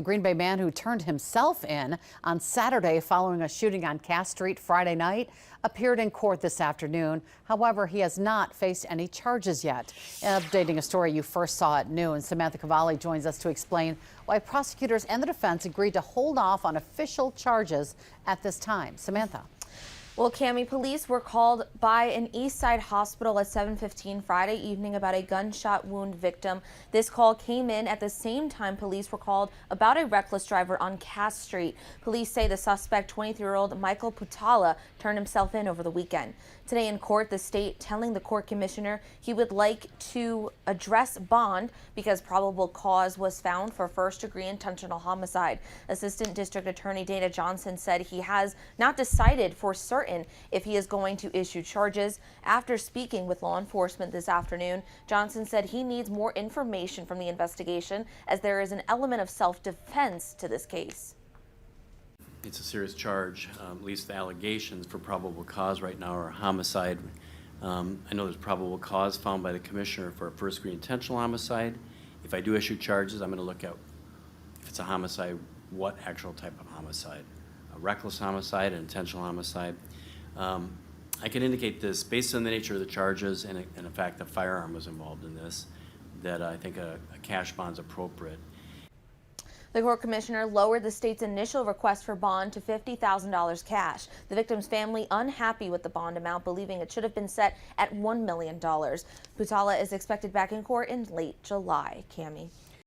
The Green Bay man who turned himself in on Saturday following a shooting on Cass Street Friday night appeared in court this afternoon. However, he has not faced any charges yet. Updating a story you first saw at noon, Samantha Cavalli joins us to explain why prosecutors and the defense agreed to hold off on official charges at this time. Samantha. Well, Cami, police were called by an East Side hospital at 7:15 Friday evening about a gunshot wound victim. This call came in at the same time police were called about a reckless driver on Cass Street. Police say the suspect, 23-year-old Michael Putala, turned himself in over the weekend. Today in court, the state telling the court commissioner he would like to address bond because probable cause was found for first-degree intentional homicide. Assistant District Attorney Dana Johnson said he has not decided for certain if he is going to issue charges. After speaking with law enforcement this afternoon, Johnson said he needs more information from the investigation as there is an element of self-defense to this case. It's a serious charge. At least the allegations for probable cause right now are homicide. I know there's probable cause found by the commissioner for a first-degree intentional homicide. If I do issue charges, I'm going to look at, if it's a homicide, what actual type of homicide. A reckless homicide, an intentional homicide. I can indicate this, based on the nature of the charges and the fact that a firearm was involved in this, that I think a cash bond is appropriate. The court commissioner lowered the state's initial request for bond to $50,000 cash. The victim's family unhappy with the bond amount, believing it should have been set at $1 million. Putala is expected back in court in late July. Cami.